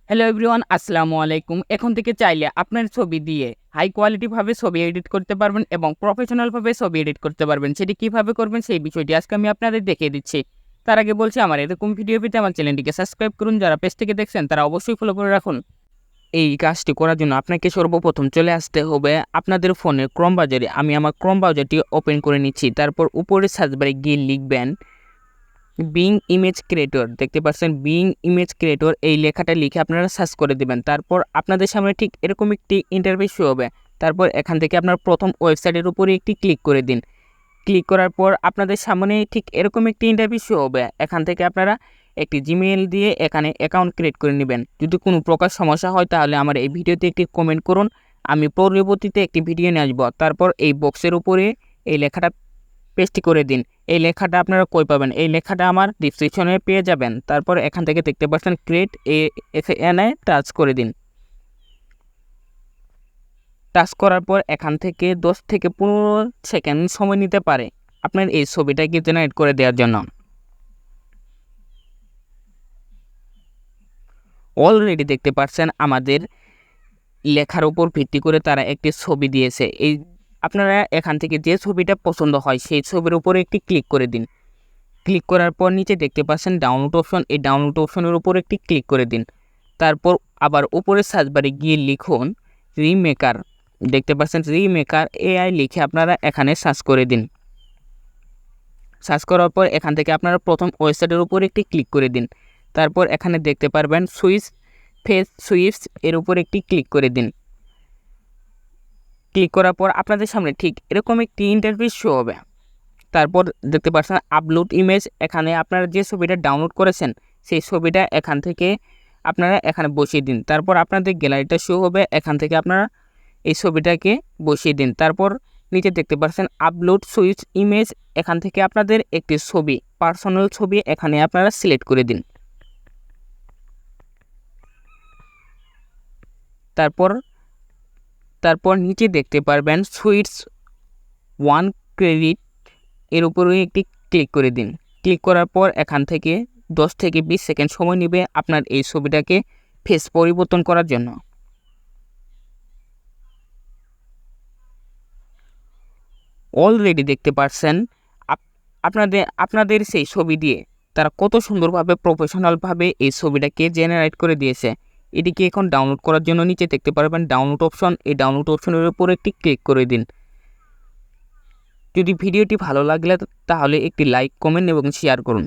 Hello everyone, আসসালামু আলাইকুম। এখন থেকে চাইলে আপনার ছবি দিয়ে হাই কোয়ালিটি ভাবে ছবি এডিট করতে পারবেন এবং প্রফেশনাল ভাবে ছবি এডিট করতে পারবেন। সেটি কিভাবে করবেন সেই বিষয়টি আজকে আমি আপনাদের দেখিয়ে দিচ্ছি। তার আগে বলছি, আমার এরকম ভিডিও পেতে আমার চ্যানেলটিকে সাবস্ক্রাইব করুন। যারা পেজ থেকে দেখছেন তারা অবশ্যই ফলো করে রাখুন। এই কাজটি করার জন্য আপনাকে সর্বপ্রথম চলে আসতে হবে আপনাদের ফোনের ক্রোম ব্রাউজারে। আমি আমার ক্রোম ব্রাউজারটি ওপেন করে নিচ্ছি। তারপর উপরে সার্চ বারে গিয়ে লিখবেন বিং ইমেজ ক্রিয়েটর। দেখতে পাচ্ছেন বিং ইমেজ ক্রিয়েটর, এই লেখাটা লিখে আপনারা সার্চ করে দিবেন। তারপর আপনাদের সামনে ঠিক এরকম একটি ইন্টারফেস শো হবে। তারপর এখান থেকে আপনার প্রথম ওয়েবসাইটের উপরে একটি ক্লিক করে দিন। ক্লিক করার পর আপনাদের সামনে ঠিক এরকম একটি ইন্টারফেস শো হবে। এখান থেকে আপনারা একটি জিমেইল দিয়ে এখানে অ্যাকাউন্ট ক্রিয়েট করে নেবেন। যদি কোনো প্রকার সমস্যা হয় তাহলে আমার এই ভিডিওতে একটি কমেন্ট করুন, আমি পরবর্তীতে একটি ভিডিও নিয়ে আসবো। তারপর এই বক্সের উপরে এই লেখাটা পেস্ট করে দিন। এই লেখাটা আপনারা কই পাবেন? এই লেখাটা আমার ডিসক্রিপশনে পেয়ে যাবেন। তারপর এখান থেকে দেখতে পাচ্ছেন ক্রিয়েট এখানে টাচ করে দিন। টাচ করার পর এখান থেকে 10 থেকে 15 সেকেন্ড সময় নিতে পারে আপনার এই ছবিটাকে জেনারেট করে দেওয়ার জন্য। অলরেডি দেখতে পাচ্ছেন আমাদের লেখার উপর ভিত্তি করে তারা একটি ছবি দিয়েছে। এই আপনারা এখান থেকে যে ছবিটা পছন্দ হয় সেই ছবির উপরে একটি ক্লিক করে দিন। ক্লিক করার পর নিচে দেখতে পাচ্ছেন ডাউনলোড অপশন, এই ডাউনলোড অপশনের উপর একটি ক্লিক করে দিন। তারপর আবার উপরে সার্চ বারে গিয়ে লিখুন রিমেকার। দেখতে পাচ্ছেন রিমেকার এআই লিখে আপনারা এখানে সার্চ করে দিন। সার্চ করার পর এখান থেকে আপনারা প্রথম ওয়েবসাইটের উপর একটি ক্লিক করে দিন। তারপর এখানে দেখতে পারবেন ফেস সুইপস, এর উপর একটি ক্লিক করে দিন। ক্লিক করার পর আপনাদের সামনে ঠিক এরকম একটি ইন্টারফেস শো হবে। তারপর দেখতে পাচ্ছেন আপলোড ইমেজ, এখানে আপনারা যে ছবিটা ডাউনলোড করেছেন সেই ছবিটা এখান থেকে আপনারা এখানে বসিয়ে দিন। তারপর আপনাদের গ্যালারিটা শো হবে, এখান থেকে আপনারা এই ছবিটাকে বসিয়ে দিন। তারপর নিচে দেখতে পাচ্ছেন আপলোড সুইচ ইমেজ, এখান থেকে আপনাদের একটি ছবি, পার্সোনাল ছবি এখানে আপনারা সিলেক্ট করে দিন। তারপর নিচে দেখতে পারবেন সুইটস ওয়ান ক্রেডিট, এর উপরে একটি ক্লিক করে দিন। ক্লিক করার পর এখান থেকে 10 থেকে 20 সেকেন্ড সময় নেবে আপনার এই ছবিটাকে ফেস পরিবর্তন করার জন্য। অলরেডি দেখতে পাচ্ছেন আপনাদের সেই ছবি দিয়ে তারা কত সুন্দরভাবে প্রফেশনালভাবে এই ছবিটাকে জেনারেট করে দিয়েছে। এটিকে এখন ডাউনলোড করার জন্য নিচে দেখতে পারবেন ডাউনলোড অপশন, এই ডাউনলোড অপশনের উপর একটি ক্লিক করে দিন। যদি ভিডিওটি ভালো লাগলে তাহলে একটি লাইক, কমেন্ট এবং শেয়ার করুন।